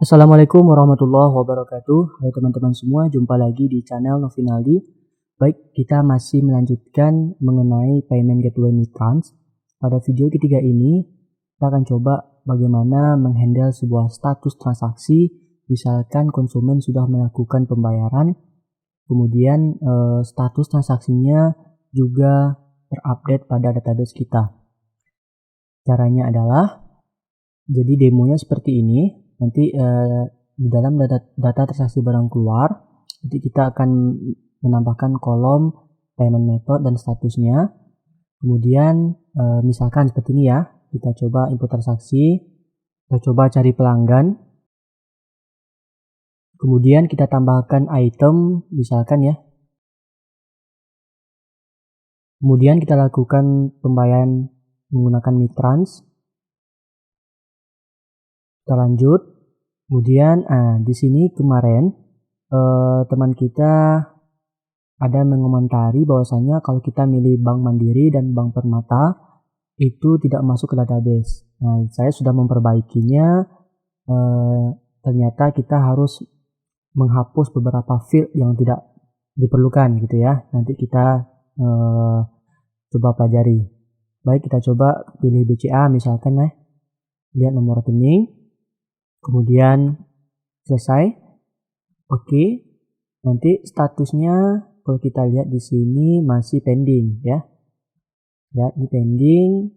Assalamualaikum warahmatullahi wabarakatuh. Halo teman-teman semua, jumpa lagi di channel Novinaldi. Baik, kita masih melanjutkan mengenai payment gateway Mitrans. Pada video ketiga ini, kita akan coba bagaimana menghandle sebuah status transaksi. Misalkan konsumen sudah melakukan pembayaran, kemudian status transaksinya juga terupdate pada database kita. Caranya adalah, jadi demonya seperti ini. Nanti di dalam data transaksi barang keluar, nanti kita akan menambahkan kolom payment method dan statusnya. Kemudian misalkan seperti ini ya, kita coba input transaksi, kita coba cari pelanggan. Kemudian kita tambahkan item, misalkan ya. Kemudian kita lakukan pembayaran menggunakan Mitrans. Kita lanjut. Kemudian di sini kemarin teman kita ada mengomentari bahwasanya kalau kita milih Bank Mandiri dan Bank Permata itu tidak masuk ke database. Nah, saya sudah memperbaikinya. Ternyata kita harus menghapus beberapa field yang tidak diperlukan gitu ya. Nanti kita coba pelajari. Baik, kita coba pilih BCA misalkan ya. Lihat nomor rekening. Kemudian selesai. Oke. Nanti statusnya kalau kita lihat di sini masih pending ya. Ya, ini pending.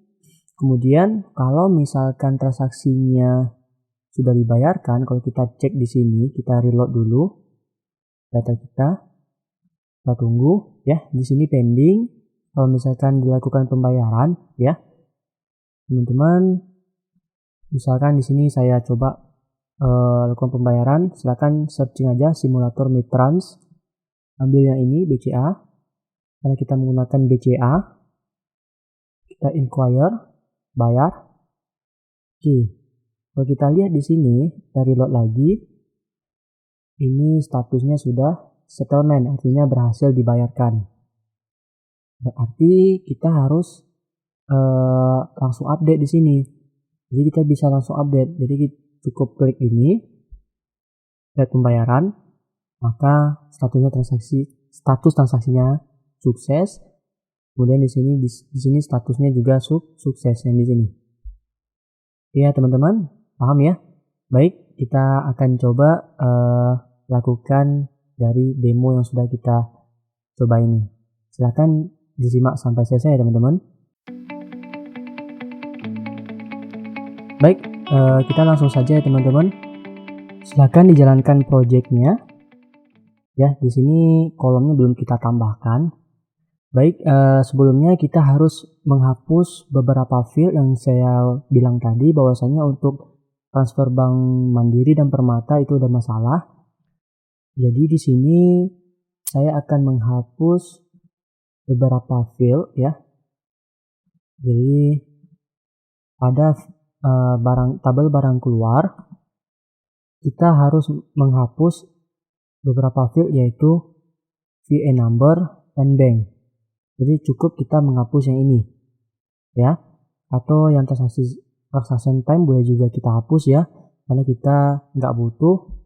Kemudian kalau misalkan transaksinya sudah dibayarkan, kalau kita cek di sini, kita reload dulu data kita. Kita tunggu ya, di sini pending. Kalau misalkan dilakukan pembayaran ya. Teman-teman, misalkan di sini saya coba lakukan pembayaran, silakan searching aja simulator Mitrans, ambil yang ini BCA, karena kita menggunakan BCA, kita inquire, bayar. Oke, kalau kita lihat di sini, kita reload lagi, ini statusnya sudah settlement, artinya berhasil dibayarkan. Berarti kita harus langsung update di sini, jadi kita bisa langsung update. Jadi cukup klik ini, lihat pembayaran, maka status transaksinya sukses. Kemudian di sini statusnya juga sukses yang di sini. Ya teman-teman, paham ya? Baik, kita akan coba lakukan dari demo yang sudah kita coba ini. Silahkan disimak sampai selesai ya teman-teman. Baik, kita langsung saja ya teman-teman. Silakan dijalankan projectnya. Ya, di sini kolomnya belum kita tambahkan. Baik, sebelumnya kita harus menghapus beberapa field yang saya bilang tadi, bahwasanya untuk transfer Bank Mandiri dan Permata itu ada masalah. Jadi di sini saya akan menghapus beberapa field ya. Jadi pada tabel barang keluar, kita harus menghapus beberapa field yaitu VA number dan bank. Jadi cukup kita menghapus yang ini ya, atau yang transaction time boleh juga kita hapus ya, karena kita nggak butuh,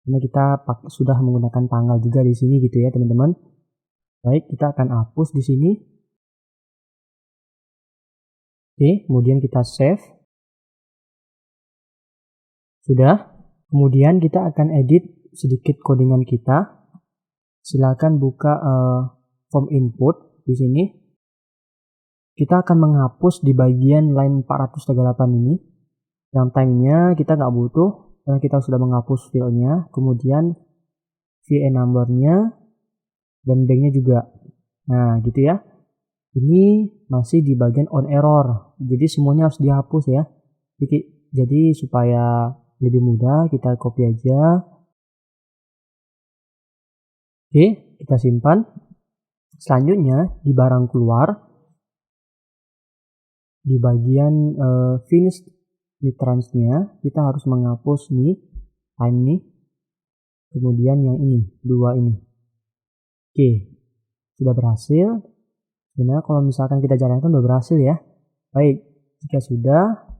karena kita sudah menggunakan tanggal juga di sini gitu ya teman-teman. Baik, kita akan hapus di sini. Oke, kemudian kita save. Sudah. Kemudian kita akan edit sedikit codingan kita. Silakan buka form input di sini. Kita akan menghapus di bagian line 438 ini. Yang time-nya kita nggak butuh karena kita sudah menghapus file-nya. Kemudian VA number-nya dan bank-nya juga. Nah, gitu ya. Ini masih di bagian on error. Jadi semuanya harus dihapus ya. Jadi supaya lebih mudah, kita copy aja. Oke, kita simpan. Selanjutnya di barang keluar, di bagian finish Mitrans-nya kita harus menghapus nih time nih, kemudian yang ini, dua ini. Oke, sudah berhasil. Sebenarnya kalau misalkan kita jalankan udah berhasil ya. Baik, jika sudah,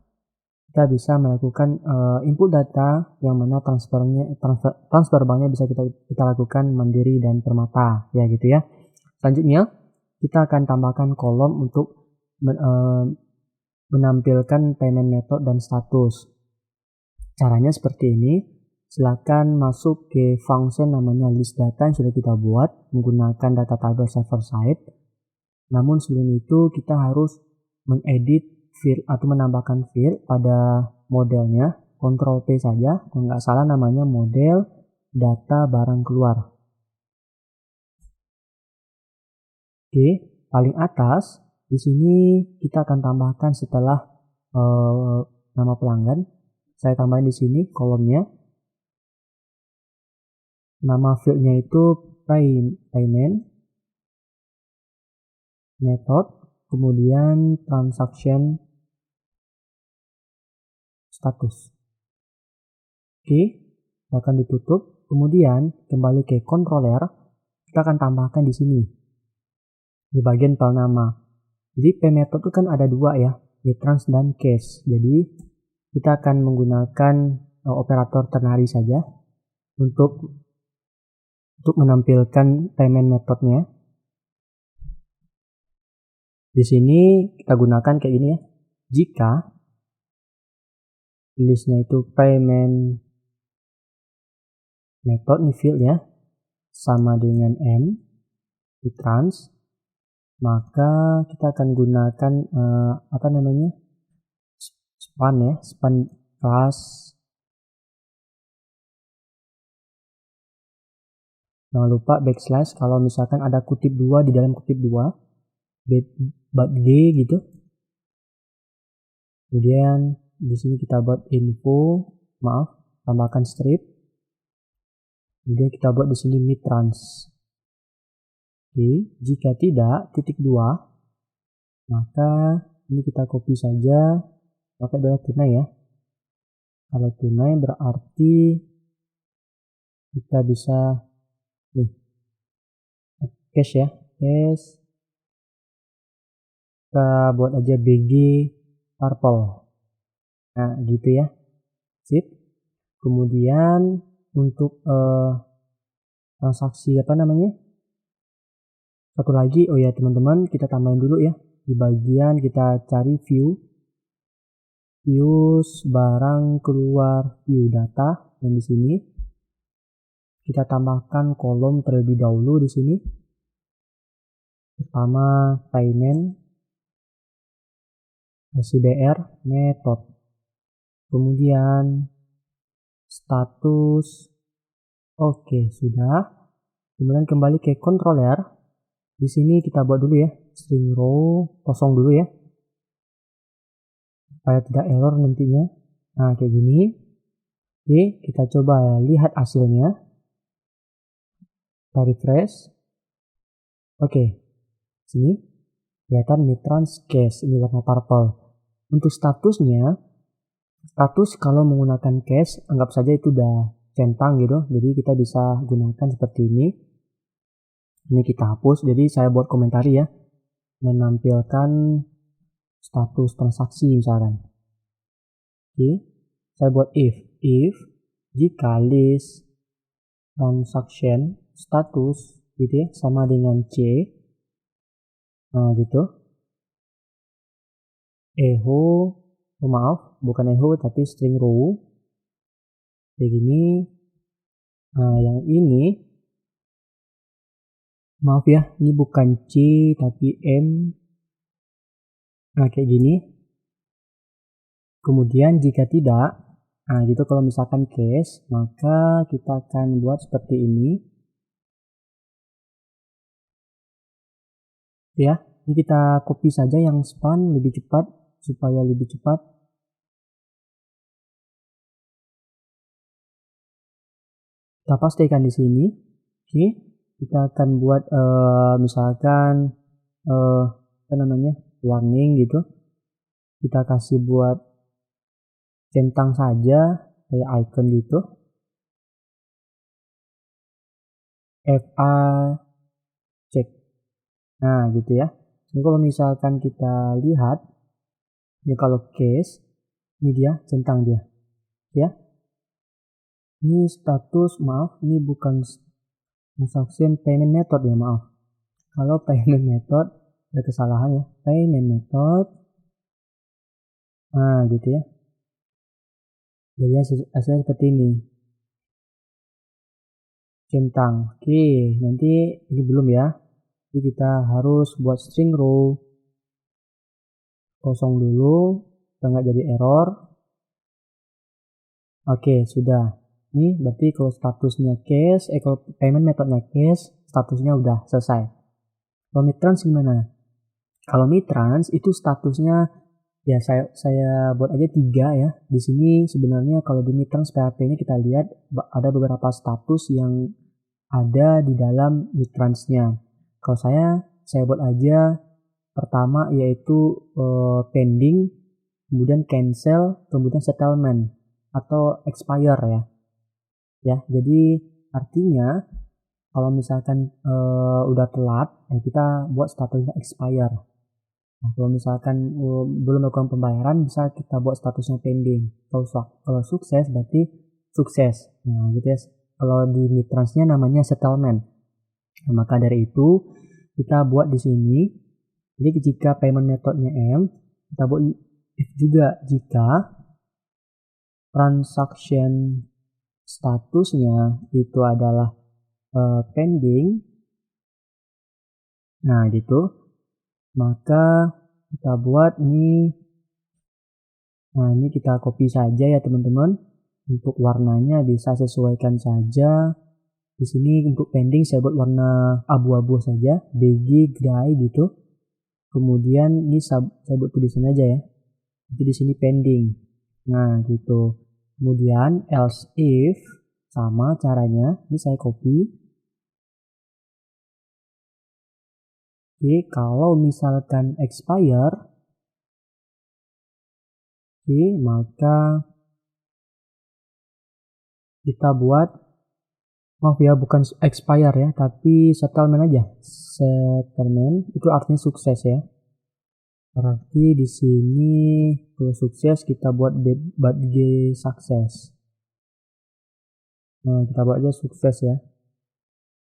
kita bisa melakukan input data yang mana transfer banknya bisa kita lakukan Mandiri dan Permata ya gitu ya. Selanjutnya kita akan tambahkan kolom untuk menampilkan payment method dan status. Caranya seperti ini. Silakan masuk ke function namanya list data yang sudah kita buat menggunakan data table server side. Namun sebelum itu kita harus mengedit field atau menambahkan field pada modelnya. Ctrl P saja, kalau nggak salah namanya model data barang keluar. Oke, paling atas di sini kita akan tambahkan setelah nama pelanggan. Saya tambahin di sini kolomnya. Nama fieldnya itu payment method, kemudian transaction status. Oke, akan ditutup. Kemudian kembali ke controller, kita akan tambahkan di sini di bagian file nama. Jadi pay method itu kan ada dua ya, retrans dan cash. Jadi kita akan menggunakan operator ternary saja untuk menampilkan payment methodnya. Di sini kita gunakan kayak gini ya. Jika listnya itu payment method nih field ya sama dengan M di trans, maka kita akan gunakan span ya, span class. Jangan lupa backslash kalau misalkan ada kutip 2 di dalam kutip 2 but G gitu. Kemudian di sini kita buat tambahkan strip. Kemudian kita buat di sini mid trans. Oke, jika tidak titik 2, maka ini kita copy saja pakai dollar tunai ya. Kalau tunai berarti kita bisa cash ya, cash. Kita buat aja BG purple. Nah, gitu ya. Sip. Kemudian untuk transaksi satu lagi, oh ya teman-teman, kita tambahin dulu ya. Di bagian kita cari view barang keluar view data, dan di sini kita tambahkan kolom terlebih dahulu di sini. Pertama payment CBR method, kemudian status. Oke, sudah. Kemudian kembali ke controller. Di sini kita buat dulu ya string row kosong dulu ya, supaya tidak error nantinya. Nah, kayak gini. Oke, kita coba lihat hasilnya. Kita refresh. Oke, sini kelihatan mitrans cash, ini warna purple. Untuk statusnya, status kalau menggunakan cash, anggap saja itu udah centang gitu. Jadi kita bisa gunakan seperti ini. Ini kita hapus, jadi saya buat komentari ya, menampilkan status transaksi misalkan. Oke, saya buat if jika list transaction status gitu ya sama dengan C, nah gitu, bukan echo tapi string row kayak gini. Nah, yang ini maaf ya, ini bukan C tapi M. Nah, kayak gini. Kemudian jika tidak, nah gitu, kalau misalkan case, maka kita akan buat seperti ini. Ya, ini kita copy saja yang span lebih cepat, supaya lebih cepat. Kita pastikan di sini. Oke, kita akan buat misalkan warning gitu. Kita kasih buat centang saja kayak icon gitu. FA check. Nah, gitu ya. Jadi kalau misalkan kita lihat ya, kalau case Ini dia centang dia, ya. Ini status, maaf, ini bukan transaction payment method ya, maaf. Kalau payment method ada kesalahan ya, payment method. Nah, gitu ya. Jadi hasilnya seperti ini. Centang. Oke, nanti ini belum ya. Jadi kita harus buat string row. Kosong dulu, nggak jadi error. Oke, sudah. Ini berarti kalau statusnya case, kalau payment methodnya case, statusnya udah selesai. Kalau mitrans gimana? Kalau mitrans itu statusnya ya saya buat aja 3 ya. Di sini sebenarnya kalau di mitrans PHP-nya kita lihat ada beberapa status yang ada di dalam mitransnya. Kalau saya buat aja pertama yaitu pending, kemudian cancel, kemudian settlement atau expire ya. Ya, jadi artinya kalau misalkan udah telat, ya kita buat statusnya expire. Nah, kalau misalkan belum melakukan pembayaran, bisa kita buat statusnya pending. Kalau sukses berarti sukses. Nah, gitu ya. Kalau di mitransnya namanya settlement. Nah, maka dari itu kita buat di sini. Jadi jika payment methodnya M, kita buat if juga jika transaction statusnya itu adalah pending. Nah, gitu. Maka kita buat ini. Nah, ini kita copy saja ya, teman-teman. Untuk warnanya bisa sesuaikan saja. Di sini untuk pending saya buat warna abu-abu saja, BG gray gitu. Kemudian ini saya buat tulisan aja ya. Jadi di sini pending. Nah, gitu. Kemudian else if sama caranya. Ini saya copy. Oke, kalau misalkan expire, oke, maka kita buat, maaf ya, bukan expire ya, tapi settlement aja. Settlement itu artinya sukses ya. Berarti di sini kalau sukses kita buat BG sukses. Nah, kita buat aja sukses ya.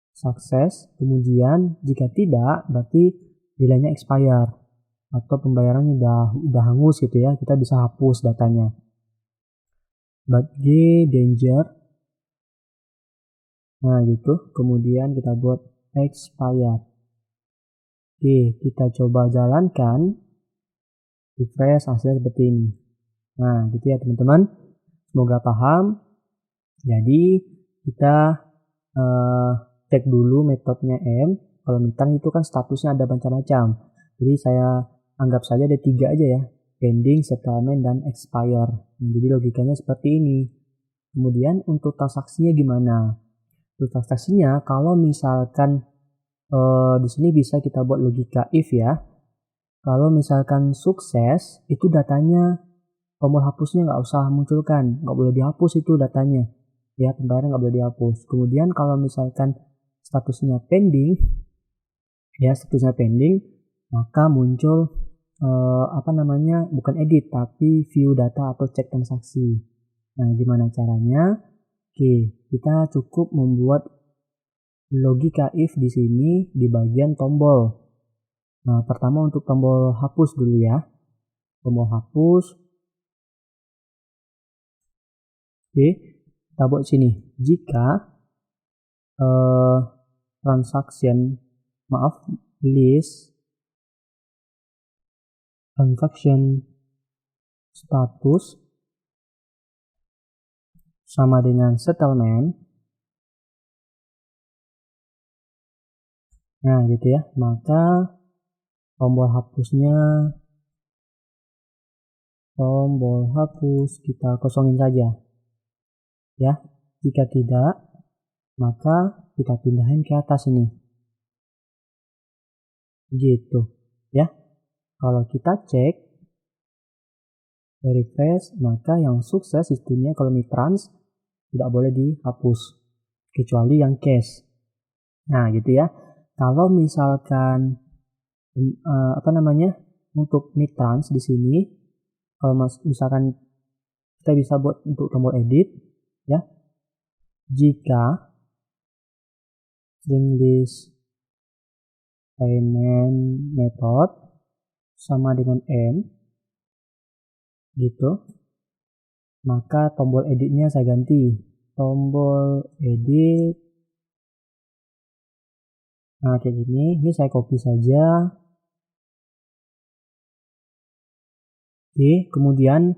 Sukses. Kemudian jika tidak, berarti nilainya expire atau pembayarannya udah hangus gitu ya. Kita bisa hapus datanya. BG danger. Nah, gitu. Kemudian kita buat expire. Oke, kita coba jalankan. Refresh hasilnya seperti ini. Nah, gitu ya teman-teman. Semoga paham. Jadi kita cek dulu metodenya M. Kalau mitrans itu kan statusnya ada macam-macam. Jadi saya anggap saja ada 3 aja ya. Pending, settlement, dan expire. Nah, jadi logikanya seperti ini. Kemudian untuk transaksinya gimana? Untuk transaksinya kalau misalkan di sini bisa kita buat logika if ya. Kalau misalkan sukses, itu datanya tombol hapusnya nggak usah munculkan, nggak boleh dihapus itu datanya. Ya, pembayaran nggak boleh dihapus. Kemudian kalau misalkan statusnya pending, ya statusnya pending, maka muncul bukan edit tapi view data atau cek transaksi. Nah, gimana caranya? Oke, kita cukup membuat logika if di sini di bagian tombol. Nah, pertama untuk tombol hapus dulu ya. Tombol hapus. Oke, kita buat sini. Jika list transaction status sama dengan settlement. Nah, gitu ya. Maka tombol hapus kita kosongin saja. Ya, jika tidak, maka kita pindahin ke atas ini. Gitu, ya. Kalau kita cek, refresh, maka yang sukses itunya kalau mitrans tidak boleh dihapus, kecuali yang cache. Nah, gitu ya. Kalau misalkan untuk mitrans di sini, kalau misalkan kita bisa buat untuk tombol edit ya. Jika string list payment method sama dengan M gitu, maka tombol editnya saya ganti tombol edit. Nah kayak gini, ini saya copy saja. Oke, kemudian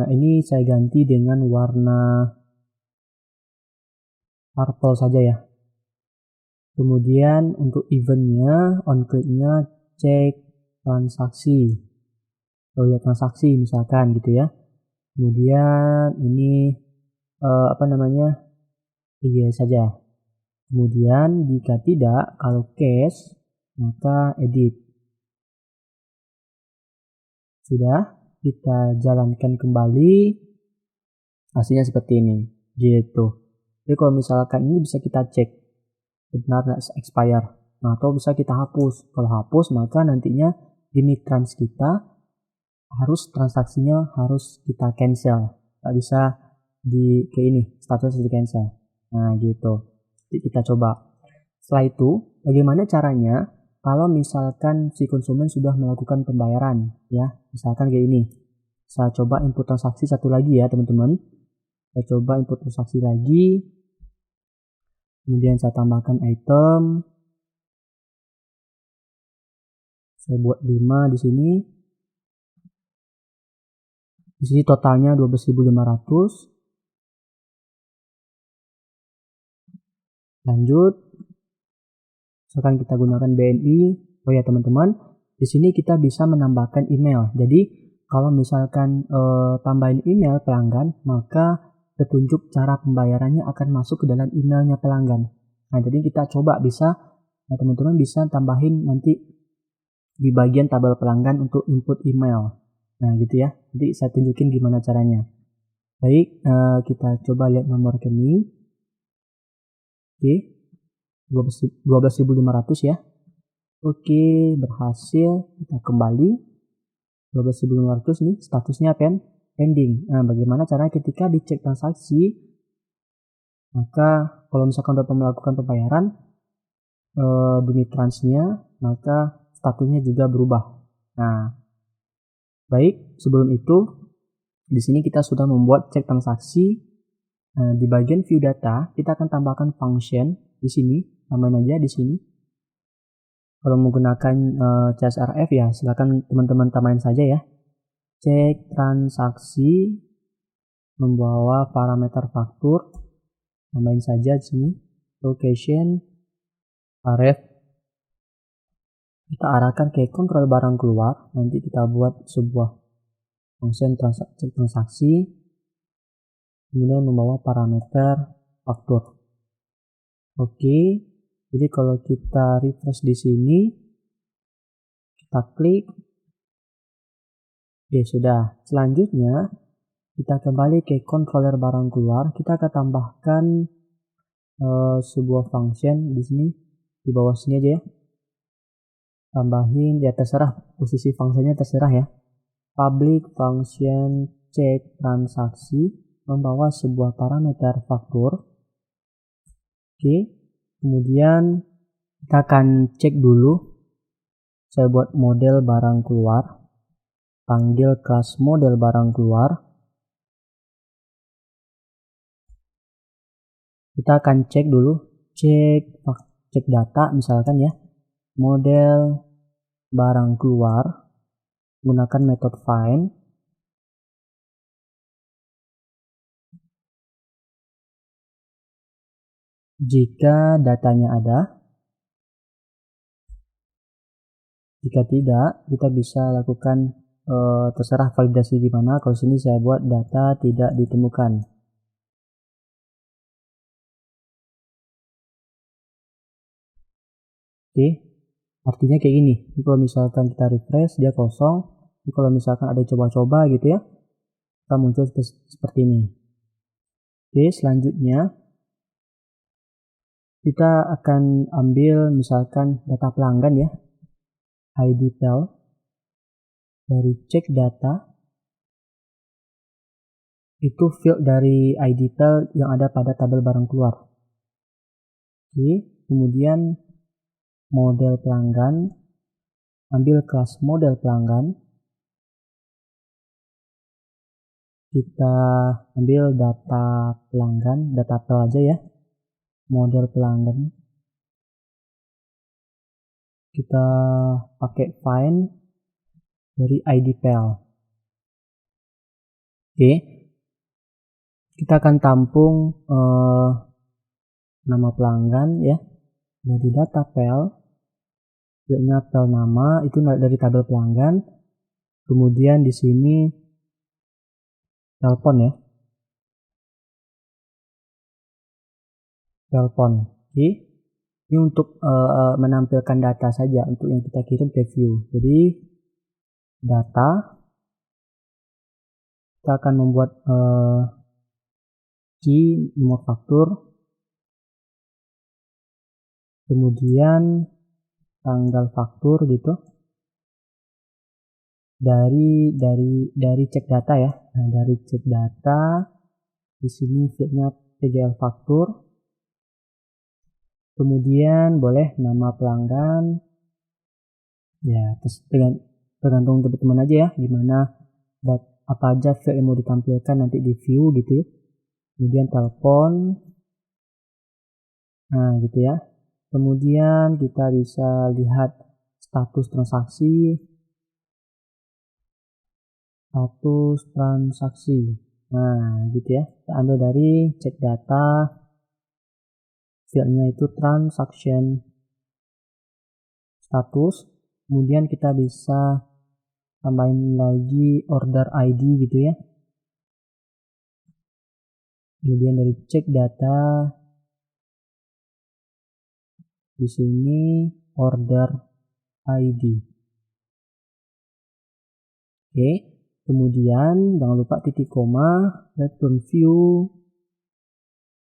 ini saya ganti dengan warna purple saja ya. Kemudian untuk eventnya, on clicknya cek transaksi, lihat transaksi misalkan gitu ya. Kemudian ini iya saja. Kemudian jika tidak, kalau cache, maka edit. Sudah, kita jalankan kembali. Hasilnya seperti ini, gitu. Jadi kalau misalkan ini bisa kita cek benar nggak expire. Nah, atau bisa kita hapus. Kalau hapus, maka nantinya limit trans kita transaksinya harus kita cancel. Nggak bisa kayak ini, status di cancel. Nah, gitu. Jadi kita coba. Setelah itu, bagaimana caranya kalau misalkan si konsumen sudah melakukan pembayaran ya, misalkan kayak ini. Saya coba input transaksi satu lagi ya teman-teman. Saya coba input transaksi lagi. Kemudian saya tambahkan item. Saya buat 5 di sini. Di sini totalnya 12.500. Lanjut. Misalkan kita gunakan BNI. Oh ya teman-teman, di sini kita bisa menambahkan email. Jadi kalau misalkan tambahin email pelanggan, maka petunjuk cara pembayarannya akan masuk ke dalam emailnya pelanggan. Nah jadi kita coba teman-teman bisa tambahin nanti di bagian tabel pelanggan untuk input email. Nah gitu ya. Nanti saya tunjukin gimana caranya. Baik, kita coba lihat nomor rekening. Oke. 12.500 ya. Oke, berhasil. Kita kembali. 12.500 nih, statusnya pending. Nah, bagaimana caranya ketika dicek transaksi? Maka kalau misalkan sudah melakukan pembayaran demi transnya, maka statusnya juga berubah. Nah, baik, sebelum itu di sini kita sudah membuat cek transaksi. Di bagian view data, kita akan tambahkan function di sini. Tambahin aja di sini. Kalau menggunakan CSRF ya, silakan teman-teman tambahin saja ya. Cek transaksi membawa parameter faktur. Tambahin saja di sini. Location, ref. Kita arahkan ke kontrol barang keluar. Nanti kita buat sebuah function cek transaksi. Kemudian membawa parameter faktur. Oke. Jadi kalau kita refresh di sini, kita klik. Oke, sudah. Selanjutnya, kita kembali ke controller barang keluar. Kita akan tambahkan sebuah function di sini, di bawah sini aja ya. Tambahin, ya terserah, posisi fungsinya terserah ya. Public function cek transaksi membawa sebuah parameter faktur. Oke. Kemudian kita akan cek dulu. Saya buat model barang keluar. Panggil kelas model barang keluar. Kita akan cek dulu. Cek data misalkan ya. Model barang keluar. Gunakan metode find. Jika datanya ada. Jika tidak, kita bisa lakukan terserah validasi di mana. Kalau sini saya buat data tidak ditemukan. Oke, artinya kayak gini. Jadi kalau misalkan kita refresh dia kosong. Jadi kalau misalkan ada coba-coba gitu ya, kita muncul seperti ini. Oke, selanjutnya kita akan ambil misalkan data pelanggan ya, ID tel dari cek data. itu field dari ID file yang ada pada tabel barang keluar. Oke, kemudian model pelanggan, ambil kelas model pelanggan, kita ambil data pelanggan, data file aja ya, model pelanggan, kita pakai find dari ID file. Oke, kita akan tampung nama pelanggan ya dari data file, filenya file nama itu dari tabel pelanggan, kemudian di sini telepon ya, telepon. Oke, ini untuk menampilkan data saja untuk yang kita kirim ke view. Jadi data, kita akan membuat key nomor faktur, kemudian tanggal faktur gitu, dari cek data ya. Nah, dari cek data di sini fieldnya PGL faktur, kemudian boleh nama pelanggan ya, tergantung teman-teman aja ya gimana apa aja field yang mau ditampilkan nanti di view gitu ya. Kemudian telepon, nah gitu ya. Kemudian kita bisa lihat status transaksi, nah gitu ya. Kita ambil dari cek data, fieldnya itu transaction status, kemudian kita bisa tambahin lagi order ID gitu ya. Kemudian dari cek data, di sini order ID. Oke, kemudian jangan lupa titik koma, return view.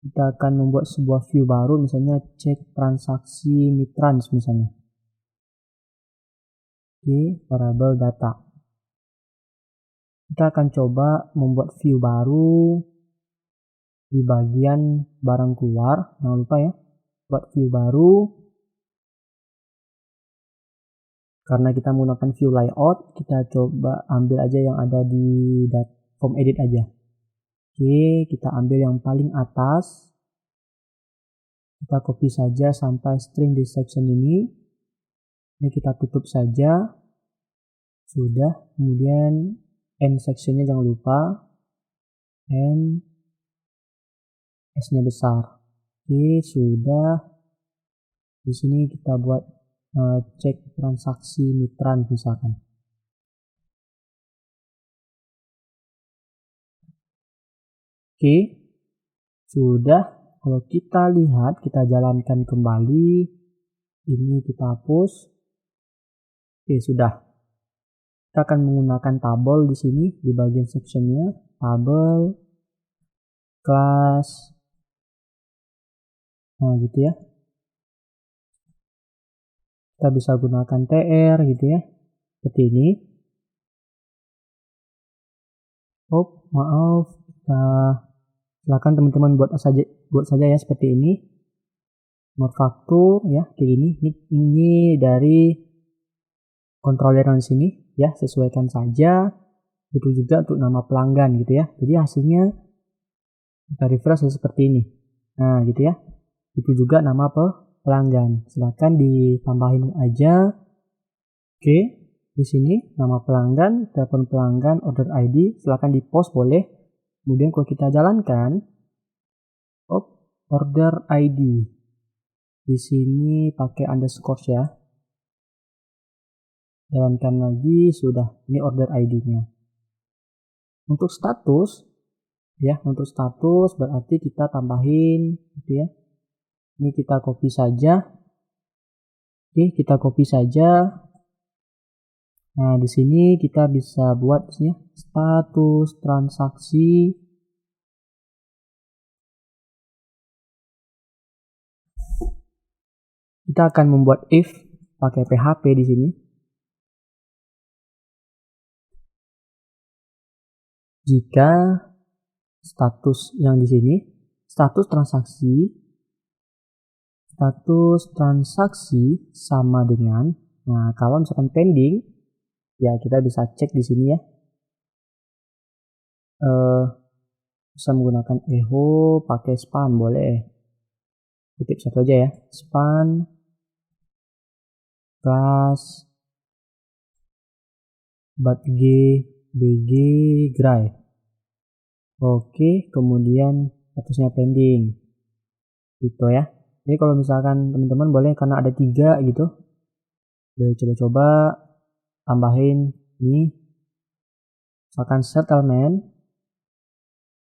Kita akan membuat sebuah view baru, misalnya cek transaksi mitrans misalnya. Oke, variable data. Kita akan coba membuat view baru di bagian barang keluar. Jangan lupa ya, buat view baru. Karena kita menggunakan view layout, kita coba ambil aja yang ada di form edit aja. Oke, kita ambil yang paling atas. Kita copy saja sampai string di section ini. Ini kita tutup saja. Sudah, kemudian end sectionnya jangan lupa. And S-nya besar. Oke, sudah. Di sini kita buat cek transaksi mitran misalkan. Oke, sudah. Kalau kita lihat, kita jalankan kembali. Ini kita hapus. Oke, sudah. Kita akan menggunakan tabel di sini di bagian sectionnya, tabel, kelas. Nah, gitu ya. Kita bisa gunakan TR gitu ya. Seperti ini. Oh, maaf. Silakan teman-teman buat saja ya seperti ini. Nomor faktur ya, kayak ini. Ini dari controller yang di sini ya, sesuaikan saja. Itu juga untuk nama pelanggan gitu ya. Jadi hasilnya kita refresh seperti ini. Nah, gitu ya. Itu juga nama pelanggan. Silakan ditambahin aja. Oke, di sini nama pelanggan, telepon pelanggan, order ID, silakan di post boleh. Kemudian kalau kita jalankan, order ID. Di sini pakai underscore ya. Jalankan lagi, sudah. Ini order ID-nya. Untuk status, ya, untuk status berarti kita tambahin, gitu ya. Ini kita copy saja. Oke, kita copy saja. Nah, di sini kita bisa buat ya, status transaksi. Kita akan membuat if pakai PHP di sini. Jika status yang di sini, status transaksi sama dengan, nah kalau misalkan pending, ya kita bisa cek di sini ya. Bisa menggunakan echo, pakai span boleh. Kutip satu aja ya, span plus batg bg gray. Oke, kemudian statusnya pending gitu ya. Jadi kalau misalkan teman-teman boleh, karena ada 3 gitu, boleh coba-coba tambahin ini misalkan settlement.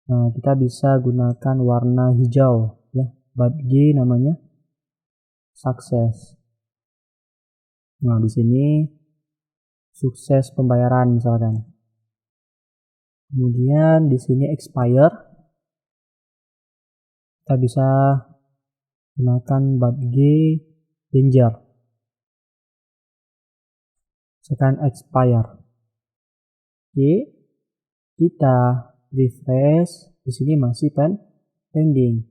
Nah, kita bisa gunakan warna hijau ya, batg namanya sukses. Nah, di sini sukses pembayaran misalkan. Kemudian di sini expire, kita bisa gunakan batg danger. Misalkan expire. Oke, kita refresh, di sini masih pending.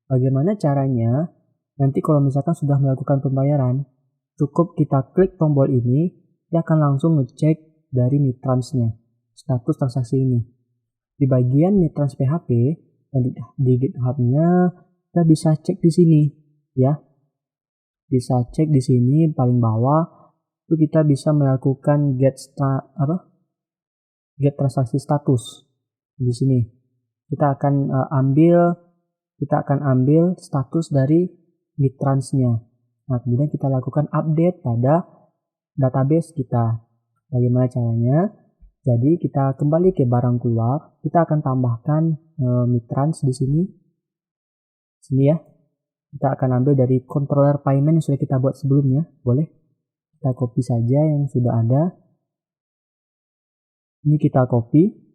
Bagaimana caranya? Nanti kalau misalkan sudah melakukan pembayaran, cukup kita klik tombol ini, dia akan langsung ngecek dari Mitrans-nya, status transaksi ini. Di bagian Mitrans PHP dan di GitHub-nya, kita bisa cek di sini, ya. Bisa cek di sini paling bawah, itu kita bisa melakukan get transaksi status. Di sini kita akan ambil status dari Mitrans-nya. Nah, kemudian kita lakukan update pada database kita. Bagaimana caranya? Jadi kita kembali ke barang keluar, kita akan tambahkan Mitrans di sini. Sini ya. Kita akan ambil dari controller payment yang sudah kita buat sebelumnya, boleh. Kita copy saja yang sudah ada. Ini kita copy.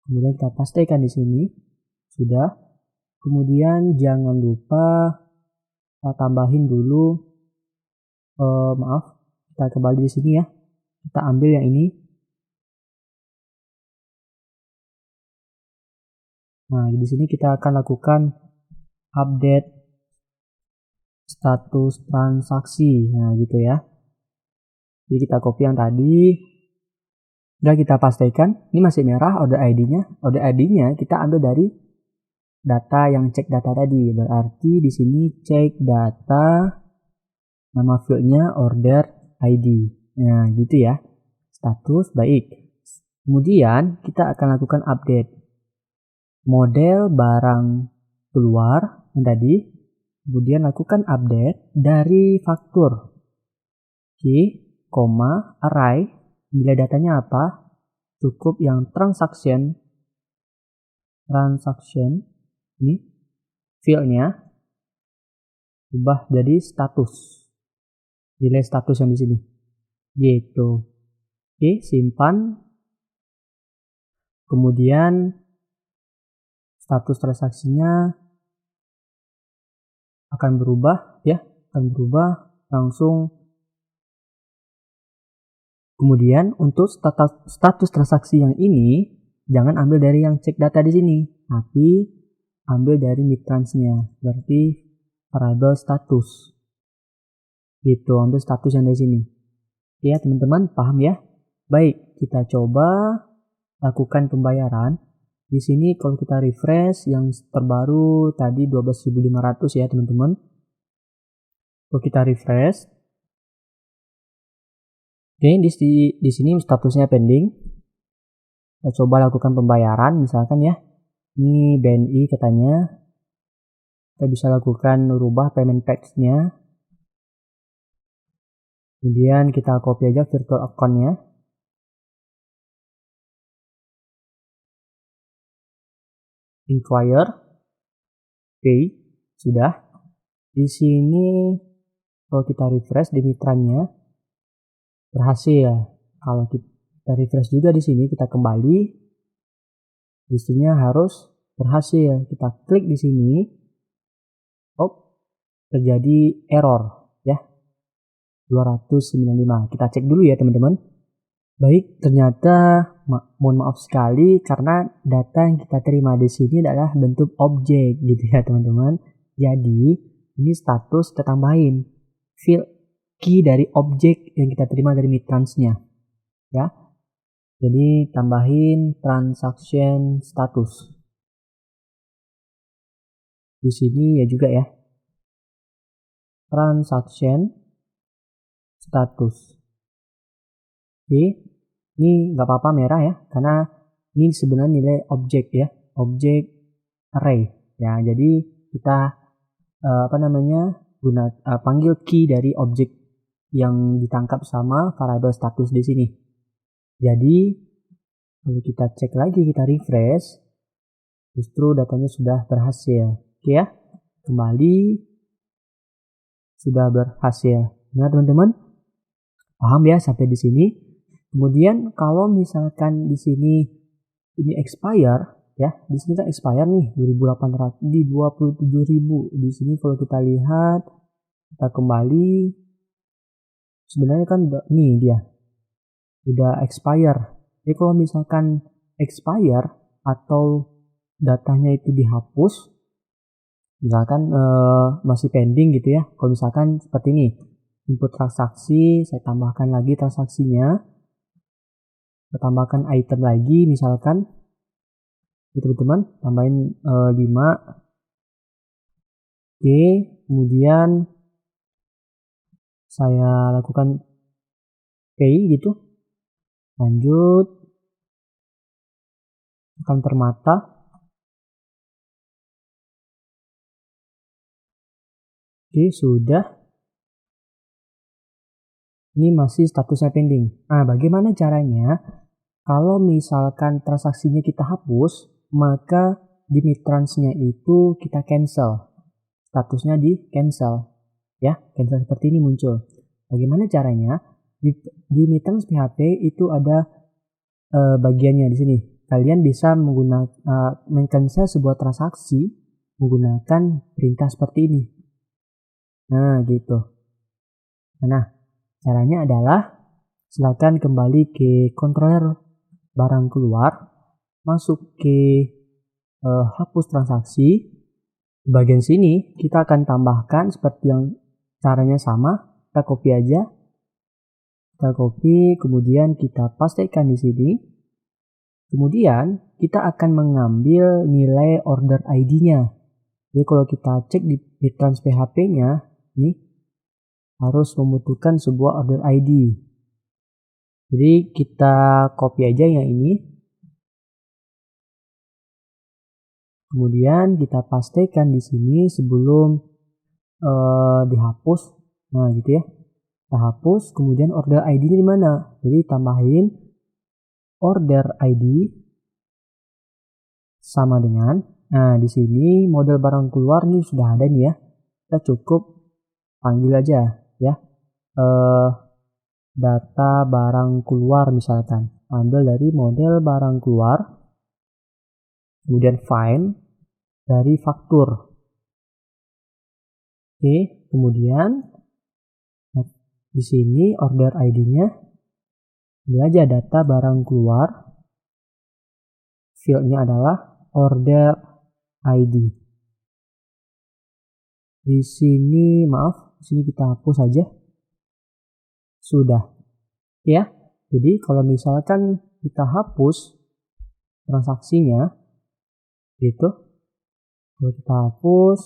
Kemudian kita pastekan di sini. Sudah. Kemudian jangan lupa kita tambahin dulu, kita kembali di sini ya. Kita ambil yang ini. Nah, di sini kita akan lakukan update status transaksi. Nah, gitu ya. Jadi kita copy yang tadi. Udah kita pastikan. Ini masih merah order ID-nya. Order ID-nya kita ambil dari data yang cek data tadi. Berarti di sini cek data, nama fieldnya order ID. Nah, gitu ya. Status baik. Kemudian kita akan lakukan update model barang keluar yang tadi. Kemudian lakukan update dari faktur. Oke, array. Nilai datanya apa? Cukup yang transaction ini fieldnya ubah jadi status, nilai status yang di sini gitu. Oke, simpan. Kemudian status transaksinya akan berubah ya, langsung. Kemudian untuk status transaksi yang ini jangan ambil dari yang cek data di sini, tapi ambil dari Mitrans-nya. Berarti variable status. Gitu, ambil status yang dari sini. Ya, teman-teman paham ya? Baik, kita coba lakukan pembayaran. Di sini kalau kita refresh yang terbaru tadi 12.500 ya, teman-teman. Kalau kita refresh, oke, di sini statusnya pending. Kita coba lakukan pembayaran misalkan ya. Ini BNI katanya. Kita bisa lakukan rubah payment path-nya. Kemudian kita copy aja virtual account-nya. Inquire. Pay. Sudah. Di sini kalau kita refresh di Mitranya berhasil. Kalau kita refresh juga di sini, kita kembali, listinya harus berhasil. Kita klik di sini, terjadi error ya, 295. Kita cek dulu ya teman-teman. Baik, ternyata mohon maaf sekali karena data yang kita terima di sini adalah bentuk objek gitu ya teman-teman. Jadi ini status kita tambahin field key dari objek yang kita terima dari mitrans-nya ya. Jadi tambahin transaction status. Di sini ya juga ya. Transaction status. Oke. Ini nggak apa-apa merah ya, karena ini sebenarnya nilai objek ya, objek array ya. Jadi kita panggil key dari objek yang ditangkap sama variabel status di sini. Jadi kalau kita cek lagi, kita refresh, justru datanya sudah berhasil. Oke ya, kembali sudah berhasil. Nah teman-teman, paham ya sampai di sini? Kemudian kalau misalkan di sini ini expire ya, di sini kan expire nih 2800 di 27.000. Di sini kalau kita lihat, kita kembali, sebenarnya kan nih dia udah expire. Jadi kalau misalkan expire atau datanya itu dihapus, misalkan masih pending gitu ya. Kalau misalkan seperti ini, input transaksi, saya tambahkan lagi transaksinya. Kita tambahkan item lagi, misalkan teman-teman tambahin 5. Oke, kemudian saya lakukan pay gitu, lanjut akan permata. Oke, sudah. Ini masih statusnya pending. Nah, bagaimana caranya? Kalau misalkan transaksinya kita hapus, maka di mitrans-nya itu kita cancel. Statusnya di cancel. Ya, cancel seperti ini muncul. Bagaimana caranya? Di mitrans PHP itu ada bagiannya di sini. Kalian bisa menggunakan men-cancel sebuah transaksi menggunakan perintah seperti ini. Nah, gitu. Nah, caranya adalah silakan kembali ke controller barang keluar, masuk ke hapus transaksi. Di bagian sini kita akan tambahkan seperti yang caranya sama, kita copy aja, kita copy, kemudian kita pastekan di sini. Kemudian kita akan mengambil nilai order ID-nya. Jadi kalau kita cek di mitrans PHP-nya, ini harus membutuhkan sebuah order ID. Jadi kita copy aja yang ini. Kemudian kita pastekan di sini sebelum dihapus. Nah, gitu ya. Kita hapus, kemudian order ID-nya di mana? Jadi tambahin order ID sama dengan, nah di sini model barang keluar nih sudah ada nih ya. Kita cukup panggil aja ya. Data barang keluar misalkan, ambil dari model barang keluar, kemudian find dari faktur. Oke, kemudian di sini order ID-nya, ambil aja data barang keluar, fieldnya adalah order ID. Di sini maaf, di sini kita hapus aja. Sudah ya. Jadi kalau misalkan kita hapus transaksinya gitu, kalau kita hapus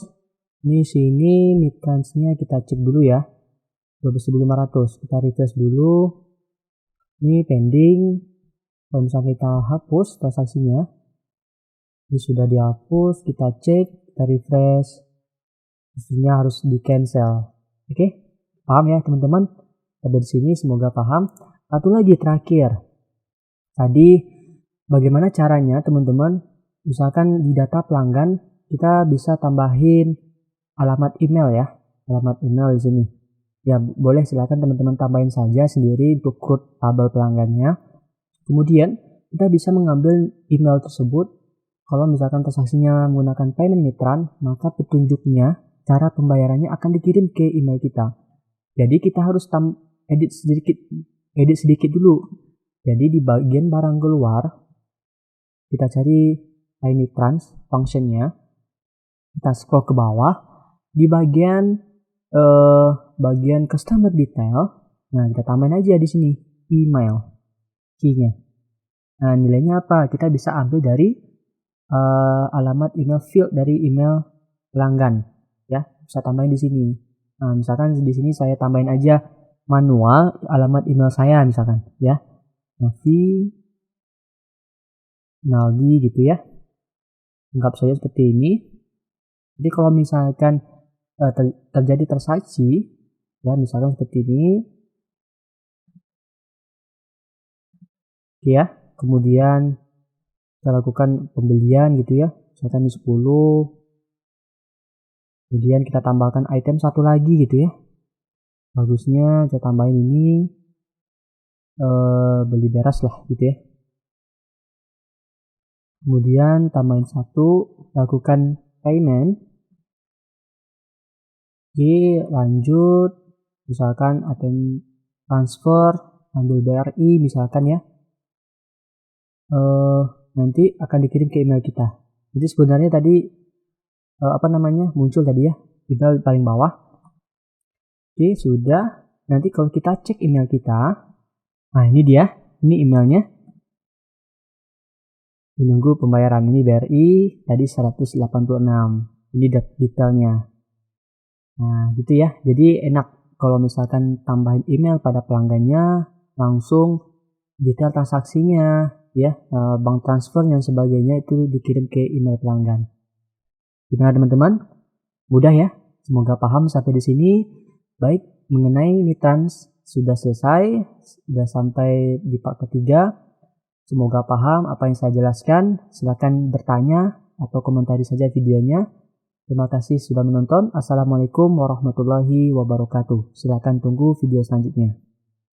ini sini mitrans-nya kita cek dulu ya, 12.500. Kita refresh dulu, ini pending. Kalau misalnya kita hapus transaksinya, ini sudah dihapus, kita cek, kita refresh, pastinya harus di cancel. Oke, paham ya teman-teman? Sampai di sini semoga paham. Satu lagi terakhir. Tadi bagaimana caranya teman-teman? Misalkan di data pelanggan kita bisa tambahin alamat email ya. Alamat email di sini. Ya boleh, silakan teman-teman tambahin saja sendiri untuk root tabel pelanggannya. Kemudian kita bisa mengambil email tersebut. Kalau misalkan transaksinya menggunakan payment mitran, maka petunjuknya, cara pembayarannya akan dikirim ke email kita. Jadi kita harus edit sedikit dulu Jadi di bagian barang keluar, kita cari remittance functionnya, kita scroll ke bawah, di bagian customer detail, nah kita tambahin aja di sini email key-nya. Nah nilainya apa? Kita bisa ambil dari alamat email field dari email pelanggan, ya bisa tambahin di sini. Nah misalkan di sini saya tambahin aja manual alamat email saya misalkan, ya Novi Naldi gitu ya, anggap saja seperti ini. Jadi kalau misalkan terjadi transaksi, ya misalkan seperti ini, ya kemudian kita lakukan pembelian gitu ya, misalkan di 10, kemudian kita tambahkan item satu lagi gitu ya, bagusnya saya tambahin ini beli beras lah gitu ya, kemudian tambahin satu, lakukan payment. Oke, lanjut, misalkan item transfer, ambil BRI misalkan ya, nanti akan dikirim ke email kita. Jadi sebenarnya tadi muncul tadi ya, email paling bawah. Oke, sudah. Nanti kalau kita cek email kita, nah ini dia, ini emailnya. Menunggu pembayaran, ini BRI tadi 186. Ini detailnya. Nah, gitu ya. Jadi enak kalau misalkan tambahin email pada pelanggannya, langsung detail transaksinya, ya, bank transfer dan sebagainya itu dikirim ke email pelanggan. Gimana teman-teman? Mudah ya? Semoga paham sampai di sini. Baik, mengenai remittance sudah selesai, sudah sampai di part ketiga. Semoga paham apa yang saya jelaskan. Silakan bertanya atau komentari saja videonya. Terima kasih sudah menonton. Assalamualaikum warahmatullahi wabarakatuh. Silakan tunggu video selanjutnya.